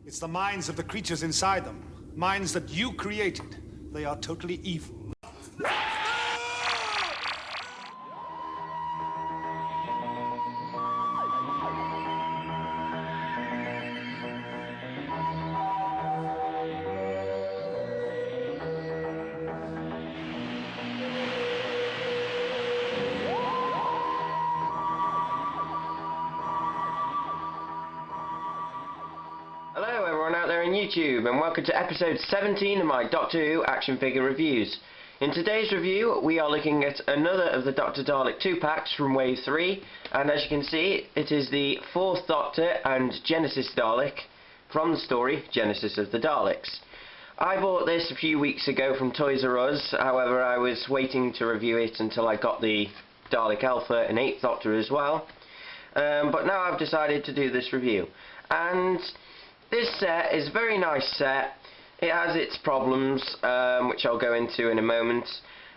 It's the minds of the creatures inside them. Minds that you created. They are totally evil. Hello everyone out there on YouTube, and welcome to episode 17 of my Doctor Who action figure reviews. In today's review we are looking at another of the Doctor Dalek 2-packs from Wave 3, and as you can see it is the 4th Doctor and Genesis Dalek from the story Genesis of the Daleks. I bought this a few weeks ago from Toys R Us, however I was waiting to review it until I got the Dalek Alpha and 8th Doctor as well, but now I've decided to do this review. And this set is a very nice set. It has its problems, which I'll go into in a moment.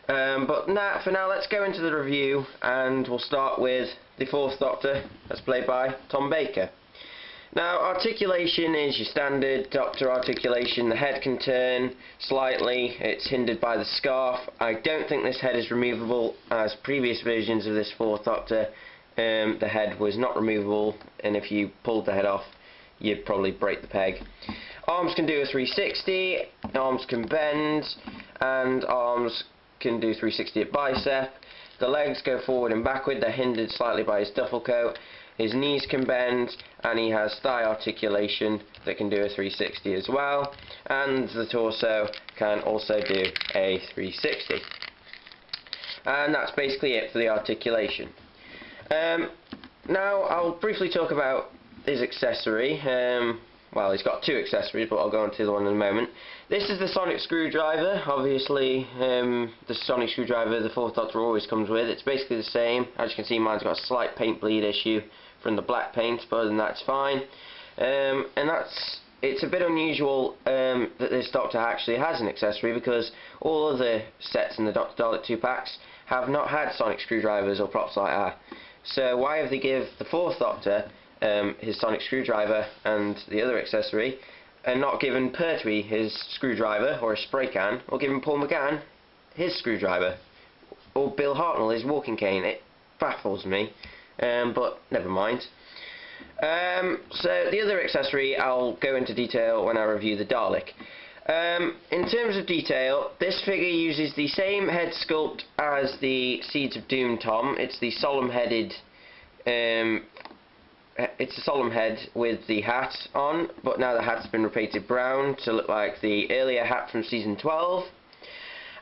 But for now, let's go into the review, and we'll start with the 4th Doctor, that's played by Tom Baker. Now, articulation is your standard Doctor articulation. The head can turn slightly, it's hindered by the scarf. I don't think this head is removable, as previous versions of this 4th Doctor, the head was not removable, and if you pulled the head off, you'd probably break the peg. Arms can do a 360, arms can bend, and arms can do 360 at bicep. The legs go forward and backward, they're hindered slightly by his duffel coat. His knees can bend, and he has thigh articulation that can do a 360 as well. And the torso can also do a 360. And that's basically it for the articulation. Now I'll briefly talk about his accessory. Well, he's got 2 accessories, but I'll go on to the one in a moment. This is the sonic screwdriver. Obviously, the sonic screwdriver the 4th Doctor always comes with. It's basically the same. As you can see, mine's got a slight paint bleed issue from the black paint, but other than that, it's fine. And it's a bit unusual that this Doctor actually has an accessory, because all other sets in the Doctor Dalek 2-packs have not had sonic screwdrivers or props like that. So why have they give the 4th Doctor his sonic screwdriver and the other accessory, and not given Pertwee his screwdriver or a spray can, or given Paul McGann his screwdriver, or Bill Hartnell his walking cane? It baffles me, but never mind. So the other accessory I'll go into detail when I review the Dalek. In terms of detail, this figure uses the same head sculpt as the Seeds of Doom Tom. It's the solemn-headed it's a solemn head with the hat on, but now the hat's been repainted brown to look like the earlier hat from season 12.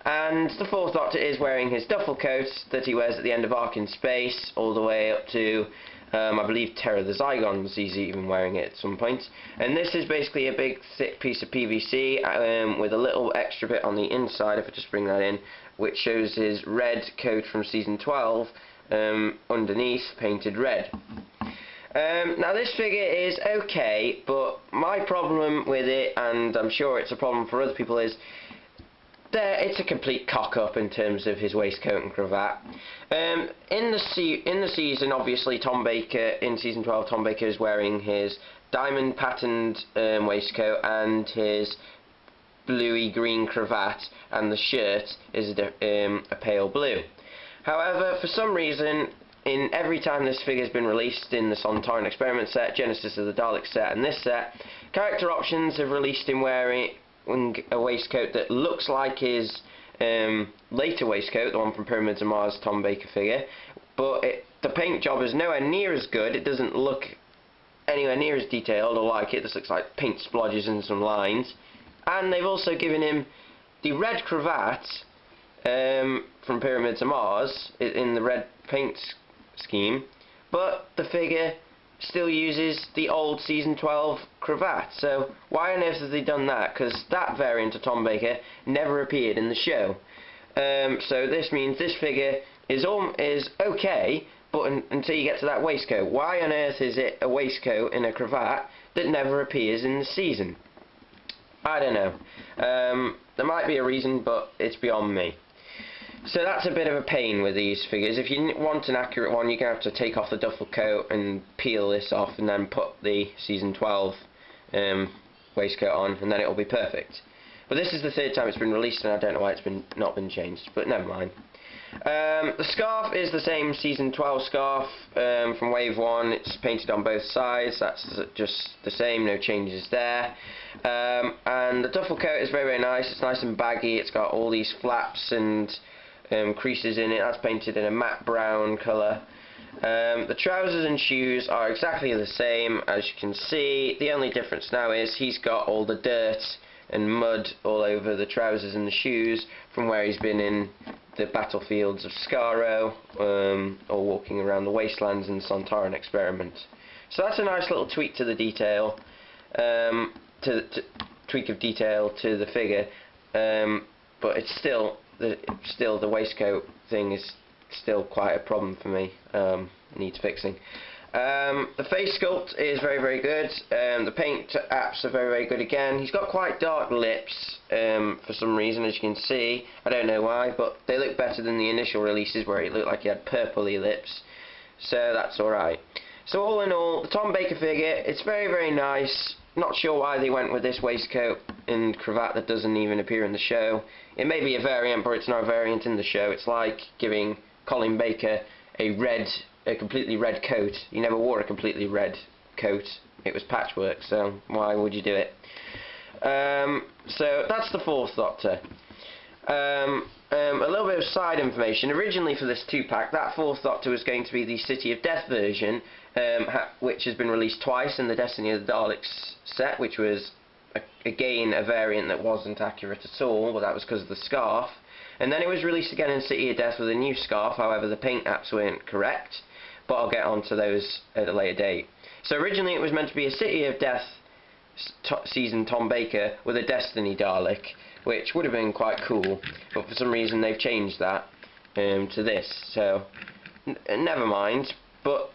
And the 4th Doctor is wearing his duffel coat that he wears at the end of Ark in Space, all the way up to, I believe, Terror of the Zygons. He's even wearing it at some point. And this is basically a big thick piece of PVC with a little extra bit on the inside, if I just bring that in, which shows his red coat from season 12 underneath, painted red. Now this figure is okay, but my problem with it, and I'm sure it's a problem for other people, is it's a complete cock-up in terms of his waistcoat and cravat. In the season, obviously, Tom Baker, in season 12, Tom Baker is wearing his diamond patterned waistcoat and his bluey-green cravat, and the shirt is a pale blue. However, for some reason, in every time this figure's been released in the Sontaran Experiment set, Genesis of the Dalek set, and this set, character options have released him wearing a waistcoat that looks like his later waistcoat, the one from Pyramids of Mars Tom Baker figure, but the paint job is nowhere near as good. It doesn't look anywhere near as detailed or like it. This looks like paint splodges and some lines. And they've also given him the red cravat from Pyramids of Mars in the red paint scheme, but the figure still uses the old season 12 cravat. So why on earth have they done that? Because that variant of Tom Baker never appeared in the show. So this means this figure is okay, but until you get to that waistcoat. Why on earth is it a waistcoat in a cravat that never appears in the season? I don't know. There might be a reason, but it's beyond me. So that's a bit of a pain with these figures. If you want an accurate one, you're going to have to take off the duffel coat and peel this off and then put the Season 12 waistcoat on, and then it'll be perfect. But this is the third time it's been released, and I don't know why it's not been changed, but never mind. The scarf is the same Season 12 scarf from Wave 1. It's painted on both sides. That's just the same, no changes there. And the duffel coat is very, very nice. It's nice and baggy. It's got all these flaps and creases in it. That's painted in a matte brown colour. The trousers and shoes are exactly the same, as you can see. The only difference now is he's got all the dirt and mud all over the trousers and the shoes from where he's been in the battlefields of Skaro, or walking around the wastelands in the Sontaran experiment. So that's a nice little tweak to the detail, tweak of detail to the figure, but it's still the waistcoat thing is still quite a problem for me. Needs fixing. The face sculpt is very, very good. The paint apps are very, very good again. He's got quite dark lips for some reason, as you can see. I don't know why, but they look better than the initial releases where it looked like he had purpley lips. So that's alright. So all in all, the Tom Baker figure, it's very, very nice. Not sure why they went with this waistcoat and cravat that doesn't even appear in the show. It may be a variant, but it's not a variant in the show. It's like giving Colin Baker a completely red coat. He never wore a completely red coat. It was patchwork, so why would you do it? So that's the Fourth Doctor. A little bit of side information. Originally for this 2-pack, that Fourth Doctor was going to be the City of Death version, which has been released twice in the Destiny of the Daleks set, which was again a variant that wasn't accurate at all, but that was because of the scarf. And then it was released again in City of Death with a new scarf. However, the paint apps weren't correct, but I'll get onto those at a later date. So originally it was meant to be a City of Death season Tom Baker with a Destiny Dalek, which would have been quite cool, but for some reason they've changed that to this, so never mind. But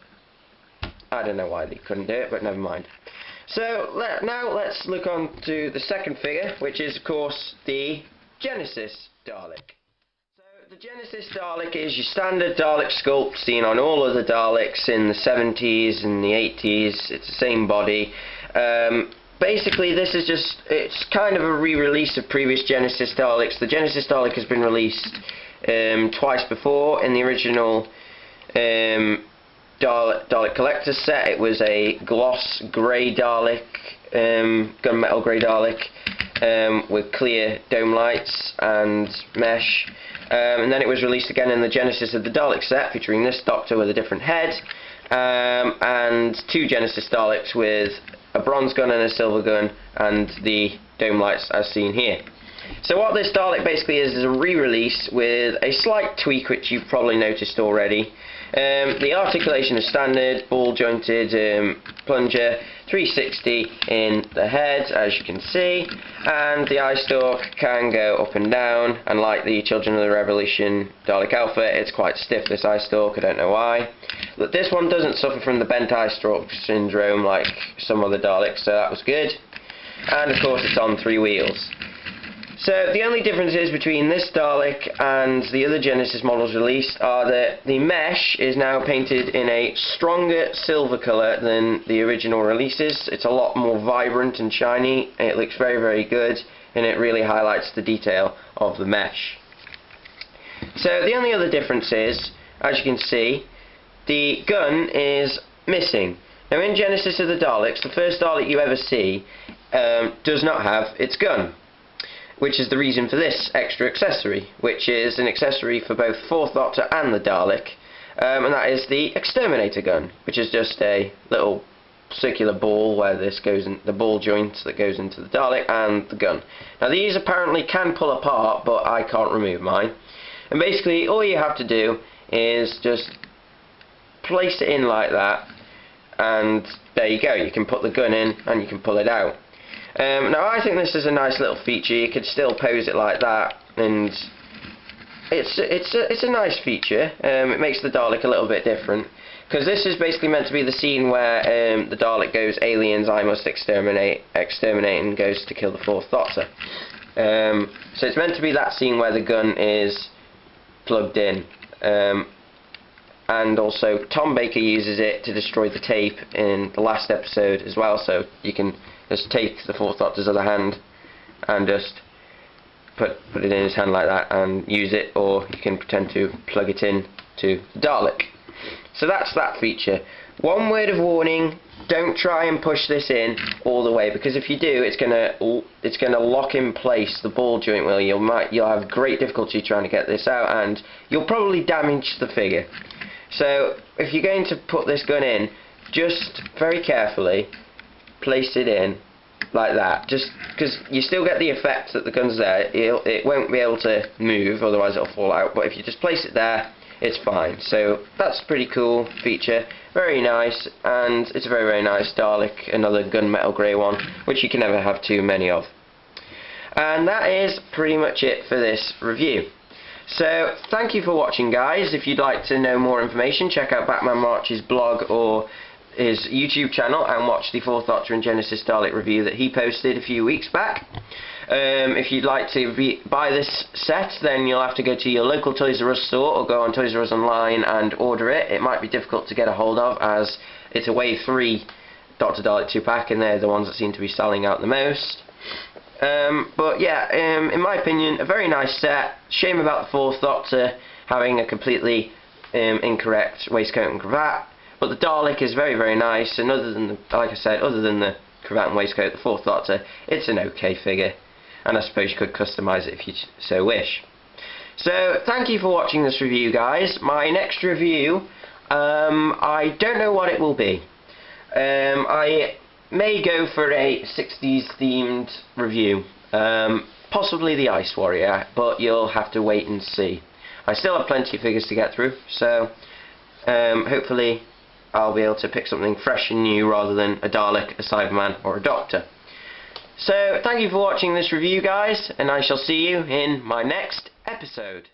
I don't know why they couldn't do it, but never mind. So now let's look on to the second figure, which is of course the Genesis Dalek. So the Genesis Dalek is your standard Dalek sculpt seen on all other Daleks in the 70s and the 80s. It's the same body. Basically this is it's kind of a re-release of previous Genesis Daleks. The Genesis Dalek has been released twice before. In the original Dalek Collector's set, it was a gloss grey Dalek, gunmetal grey Dalek, with clear dome lights and mesh, and then it was released again in the Genesis of the Dalek set, featuring this Doctor with a different head, and 2 Genesis Daleks with a bronze gun and a silver gun, and the dome lights as seen here. So what this Dalek basically is a re-release with a slight tweak, which you've probably noticed already. The articulation is standard, ball jointed plunger, 360 in the head, as you can see, and the eye stalk can go up and down, and like the Children of the Revolution Dalek Alpha, it's quite stiff, this eye stalk. I don't know why. But this one doesn't suffer from the bent eye stalk syndrome like some other Daleks, so that was good. And of course it's on 3 wheels. So the only differences between this Dalek and the other Genesis models released are that the mesh is now painted in a stronger silver colour than the original releases. It's a lot more vibrant and shiny. It looks very, very good, and it really highlights the detail of the mesh. So the only other difference is, as you can see, the gun is missing. Now in Genesis of the Daleks, the first Dalek you ever see does not have its gun, which is the reason for this extra accessory, which is an accessory for both Fourth Doctor and the Dalek, and that is the Exterminator gun, which is just a little circular ball where this goes in, the ball joint that goes into the Dalek and the gun. Now these apparently can pull apart, but I can't remove mine. And basically all you have to do is just place it in like that, and there you go. You can put the gun in and you can pull it out. Now I think this is a nice little feature. You could still pose it like that, and it's a nice feature. It makes the Dalek a little bit different, because this is basically meant to be the scene where the Dalek goes, aliens, I must exterminate, and goes to kill the Fourth Doctor. So it's meant to be that scene where the gun is plugged in. And also Tom Baker uses it to destroy the tape in the last episode as well, so you can just take the Fourth Doctor's other hand and just put it in his hand like that and use it, or you can pretend to plug it in to the Dalek. So that's that feature. One word of warning, don't try and push this in all the way, because if you do, it's gonna lock in place the ball joint where you'll have great difficulty trying to get this out, and you'll probably damage the figure. So if you're going to put this gun in, just very carefully place it in like that, just because you still get the effect that the gun's there. It won't be able to move, otherwise it'll fall out, but if you just place it there, it's fine. So that's a pretty cool feature, very nice, and it's a very, very nice Dalek, another gunmetal grey one, which you can never have too many of. And that is pretty much it for this review. So thank you for watching, guys. If you'd like to know more information, check out Batman March's blog or his YouTube channel and watch the Fourth Doctor and Genesis Dalek review that he posted a few weeks back. If you'd like to buy this set, then you'll have to go to your local Toys R Us store or go on Toys R Us online and order it. It might be difficult to get a hold of, as it's a Wave 3 Dr. Dalek 2-pack, and they're the ones that seem to be selling out the most. But yeah, in my opinion, a very nice set. Shame about the Fourth Doctor having a completely incorrect waistcoat and cravat. But the Dalek is very, very nice, and other than like I said, other than the cravat and waistcoat, the Fourth Doctor, it's an okay figure. And I suppose you could customise it if you so wish. So thank you for watching this review, guys. My next review, I don't know what it will be. I may go for a 60s themed review, possibly the Ice Warrior, but you'll have to wait and see. I still have plenty of figures to get through, so hopefully I'll be able to pick something fresh and new rather than a Dalek, a Cyberman or a Doctor. So thank you for watching this review, guys, and I shall see you in my next episode.